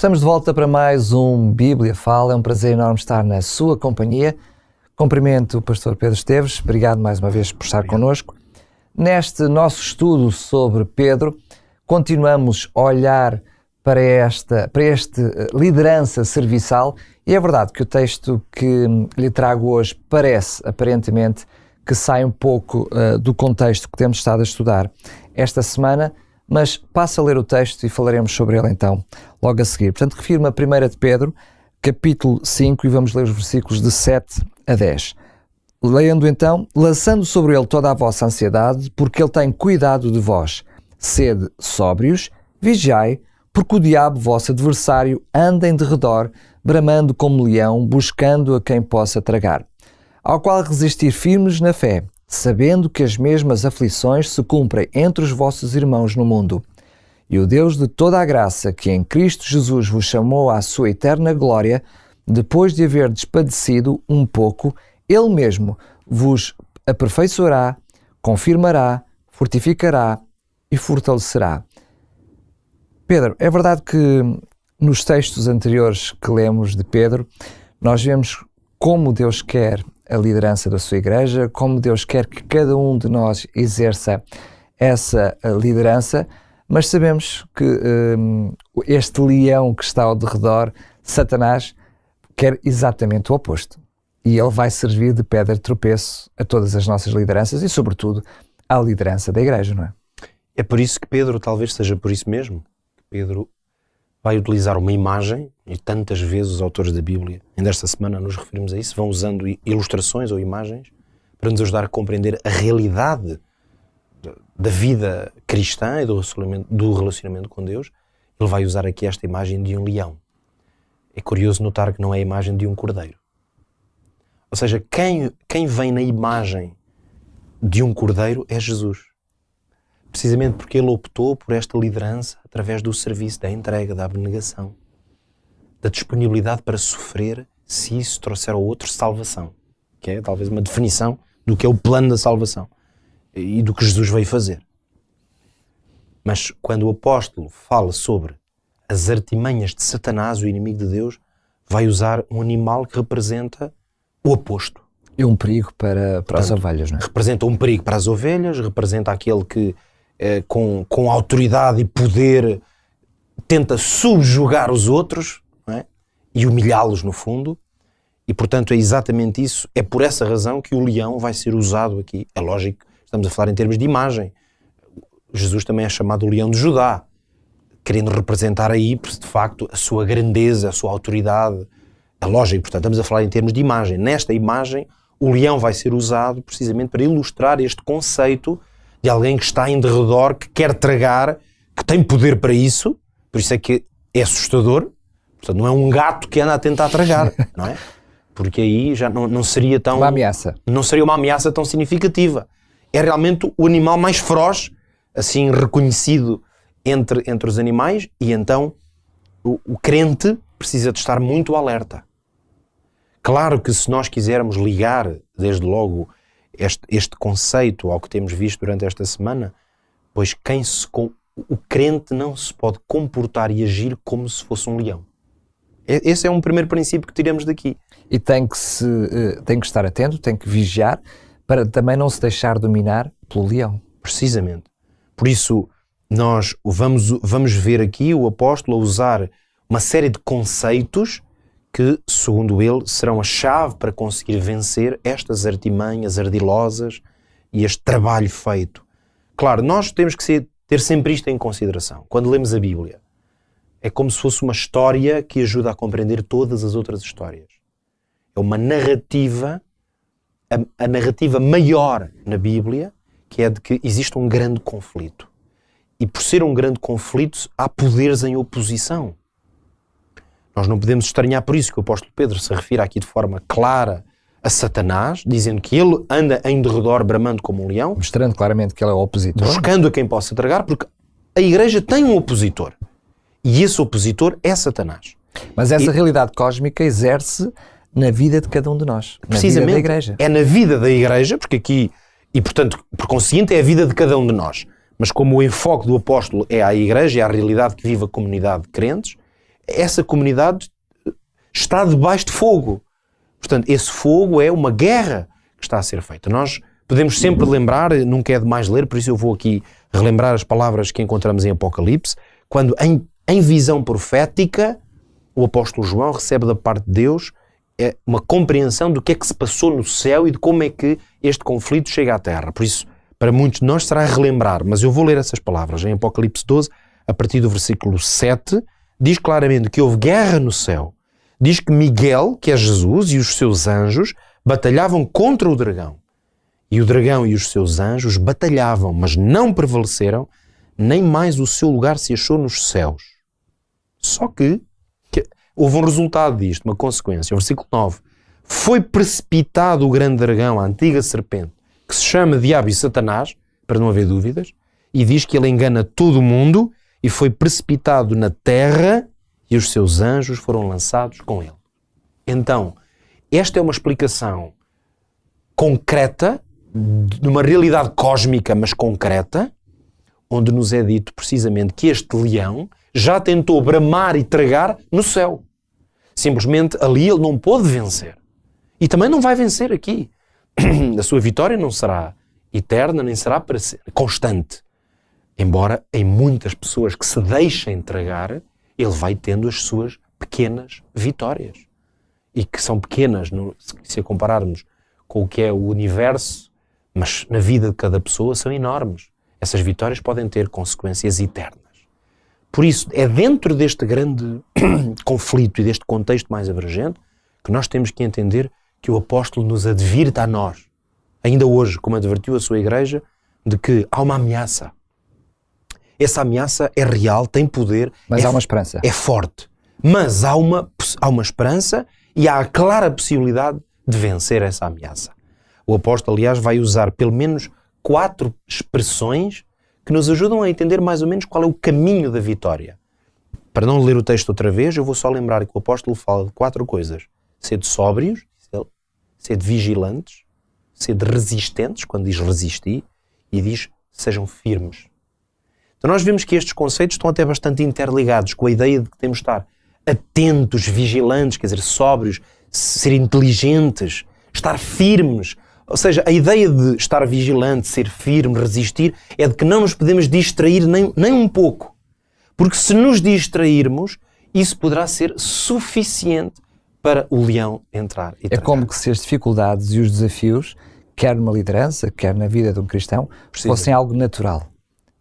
Estamos de volta para mais um Bíblia Fala. É um prazer enorme estar na sua companhia. Cumprimento o pastor Pedro Esteves. Obrigado mais uma vez por estar connosco. Neste nosso estudo sobre Pedro, continuamos a olhar para este liderança serviçal, e é verdade que o texto que lhe trago hoje parece, aparentemente, que sai um pouco do contexto que temos estado a estudar esta semana, mas passo a ler o texto e falaremos sobre ele então, logo a seguir. Portanto, refiro-me a 1 de Pedro, capítulo 5, e vamos ler os versículos de 7 a 10. Lendo então: lançando sobre ele toda a vossa ansiedade, porque ele tem cuidado de vós. Sede sóbrios, vigiai, porque o diabo, vosso adversário, anda em derredor, bramando como leão, buscando a quem possa tragar. Ao qual resistir firmes na fé, sabendo que as mesmas aflições se cumprem entre os vossos irmãos no mundo. E o Deus de toda a graça, que em Cristo Jesus vos chamou à sua eterna glória, depois de haverdes padecido um pouco, Ele mesmo vos aperfeiçoará, confirmará, fortificará e fortalecerá. Pedro, é verdade que nos textos anteriores que lemos de Pedro, nós vemos como Deus quer a liderança da sua igreja, como Deus quer que cada um de nós exerça essa liderança, mas sabemos que este leão que está ao derredor, Satanás, quer exatamente o oposto. E ele vai servir de pedra de tropeço a todas as nossas lideranças e, sobretudo, à liderança da igreja, não é? É por isso que Pedro, talvez seja por isso mesmo, que Pedro vai utilizar uma imagem, e tantas vezes os autores da Bíblia, ainda esta semana nos referimos a isso, vão usando ilustrações ou imagens para nos ajudar a compreender a realidade da vida cristã e do relacionamento com Deus. Ele vai usar aqui esta imagem de um leão. É curioso notar que não é a imagem de um cordeiro. Ou seja, quem vem na imagem de um cordeiro é Jesus. Precisamente porque ele optou por esta liderança através do serviço, da entrega, da abnegação, da disponibilidade para sofrer, se isso trouxer ao outro salvação, que é talvez uma definição do que é o plano da salvação e do que Jesus veio fazer. Mas quando o apóstolo fala sobre as artimanhas de Satanás, o inimigo de Deus, vai usar um animal que representa o oposto. E um perigo para as ovelhas, não é? Representa um perigo para as ovelhas, representa aquele que com autoridade e poder tenta subjugar os outros, não é? E humilhá-los no fundo, e portanto é exatamente isso, é por essa razão que o leão vai ser usado aqui. É lógico, estamos a falar em termos de imagem. Jesus também é chamado o leão de Judá, querendo representar aí, de facto, a sua grandeza, a sua autoridade. É lógico, portanto estamos a falar em termos de imagem. Nesta imagem, o leão vai ser usado precisamente para ilustrar este conceito de alguém que está em derredor, que quer tragar, que tem poder para isso. Por isso é que é assustador. Portanto, não é um gato que anda a tentar tragar, não é? Porque aí já não seria tão... uma ameaça. Não seria uma ameaça tão significativa. É realmente o animal mais feroz, assim reconhecido entre os animais, e então o crente precisa de estar muito alerta. Claro que se nós quisermos ligar, desde logo, este conceito ao que temos visto durante esta semana, pois o crente não se pode comportar e agir como se fosse um leão. Esse é um primeiro princípio que tiramos daqui. E tem que estar atento, tem que vigiar, para também não se deixar dominar pelo leão. Precisamente. Por isso, nós vamos ver aqui o apóstolo a usar uma série de conceitos que, segundo ele, serão a chave para conseguir vencer estas artimanhas ardilosas e este trabalho feito. Claro, nós temos que ter sempre isto em consideração. Quando lemos a Bíblia, é como se fosse uma história que ajuda a compreender todas as outras histórias. É uma narrativa, a narrativa maior na Bíblia, que é de que existe um grande conflito. E por ser um grande conflito, há poderes em oposição. Nós não podemos estranhar por isso que o apóstolo Pedro se refere aqui de forma clara a Satanás, dizendo que ele anda em derredor bramando como um leão. Mostrando claramente que ele é o opositor. Buscando a quem possa tragar, porque a igreja tem um opositor. E esse opositor é Satanás. Mas essa realidade cósmica exerce na vida de cada um de nós. Precisamente. Na vida da igreja. É na vida da igreja, porque aqui, e portanto, por conseguinte, é a vida de cada um de nós. Mas como o enfoque do apóstolo é a igreja, é a realidade que vive a comunidade de crentes, essa comunidade está debaixo de fogo. Portanto, esse fogo é uma guerra que está a ser feita. Nós podemos sempre lembrar, nunca é demais ler, por isso eu vou aqui relembrar as palavras que encontramos em Apocalipse, quando em visão profética o apóstolo João recebe da parte de Deus uma compreensão do que é que se passou no céu e de como é que este conflito chega à terra. Por isso, para muitos de nós será relembrar, mas eu vou ler essas palavras. Em Apocalipse 12, a partir do versículo 7, diz claramente que houve guerra no céu. Diz que Miguel, que é Jesus, e os seus anjos batalhavam contra o dragão. E o dragão e os seus anjos batalhavam, mas não prevaleceram, nem mais o seu lugar se achou nos céus. Só que houve um resultado disto, uma consequência. O versículo 9. Foi precipitado o grande dragão, a antiga serpente, que se chama Diabo e Satanás, para não haver dúvidas, e diz que ele engana todo o mundo, e foi precipitado na terra, e os seus anjos foram lançados com ele. Então, esta é uma explicação concreta, de uma realidade cósmica, mas concreta, onde nos é dito precisamente que este leão já tentou bramar e tragar no céu. Simplesmente ali ele não pôde vencer. E também não vai vencer aqui. A sua vitória não será eterna, nem será para ser constante. Embora em muitas pessoas que se deixem tragar, ele vai tendo as suas pequenas vitórias. E que são pequenas, se a compararmos com o que é o universo, mas na vida de cada pessoa são enormes. Essas vitórias podem ter consequências eternas. Por isso, é dentro deste grande conflito e deste contexto mais abrangente que nós temos que entender que o apóstolo nos advirta a nós, ainda hoje, como advertiu a sua igreja, de que há uma ameaça. Essa ameaça é real, tem poder. Mas há uma esperança. É forte. Mas há uma esperança e há a clara possibilidade de vencer essa ameaça. O apóstolo, aliás, vai usar pelo menos 4 expressões que nos ajudam a entender mais ou menos qual é o caminho da vitória. Para não ler o texto outra vez, eu vou só lembrar que o apóstolo fala de 4 coisas. Sede sóbrios, sede vigilantes, sede resistentes, quando diz resistir, e diz sejam firmes. Então nós vemos que estes conceitos estão até bastante interligados com a ideia de que temos de estar atentos, vigilantes, quer dizer, sóbrios, ser inteligentes, estar firmes. Ou seja, a ideia de estar vigilante, ser firme, resistir, é de que não nos podemos distrair nem um pouco. Porque se nos distrairmos, isso poderá ser suficiente para o leão entrar e tragar. É como que se as dificuldades e os desafios, quer numa liderança, quer na vida de um cristão, fossem algo natural.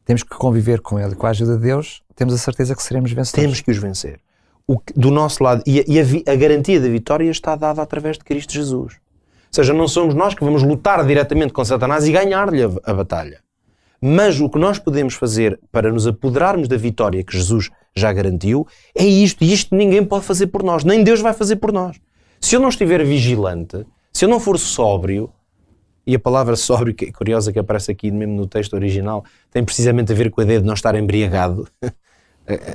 Temos que conviver com ele e com a ajuda de Deus, temos a certeza que seremos vencedores. Temos que os vencer. Do nosso lado, e a garantia da vitória está dada através de Cristo Jesus. Ou seja, não somos nós que vamos lutar diretamente com Satanás e ganhar-lhe a batalha. Mas o que nós podemos fazer para nos apoderarmos da vitória que Jesus já garantiu é isto. E isto ninguém pode fazer por nós. Nem Deus vai fazer por nós. Se eu não estiver vigilante, se eu não for sóbrio, e a palavra sóbrio, que é curiosa, que aparece aqui mesmo no texto original, tem precisamente a ver com a ideia de não estar embriagado.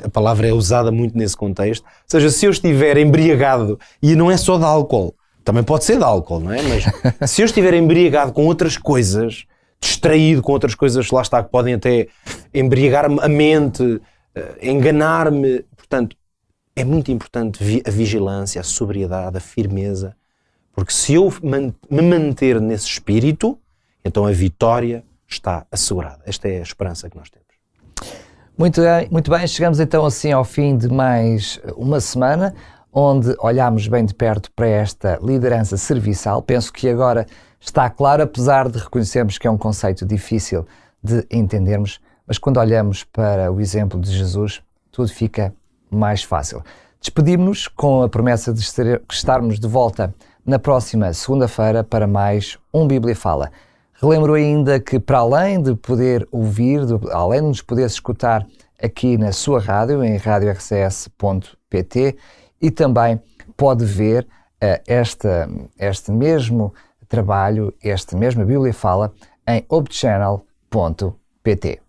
A palavra é usada muito nesse contexto. Ou seja, se eu estiver embriagado, e não é só de álcool, também pode ser de álcool, não é? Mas se eu estiver embriagado com outras coisas, distraído com outras coisas, lá está, que podem até embriagar-me a mente, enganar-me. Portanto, é muito importante a vigilância, a sobriedade, a firmeza, porque se eu me manter nesse espírito, então a vitória está assegurada. Esta é a esperança que nós temos. Muito bem, chegamos então assim ao fim de mais uma semana, onde olhámos bem de perto para esta liderança serviçal. Penso que agora está claro, apesar de reconhecermos que é um conceito difícil de entendermos, mas quando olhamos para o exemplo de Jesus, tudo fica mais fácil. Despedimos-nos com a promessa de estarmos de volta na próxima segunda-feira para mais um Bíblia Fala. Relembro ainda que, para além de poder ouvir, além de nos poder escutar aqui na sua rádio, em radiorcs.pt, e também pode ver este mesmo trabalho, esta mesma Bíblia Fala, em obchannel.pt.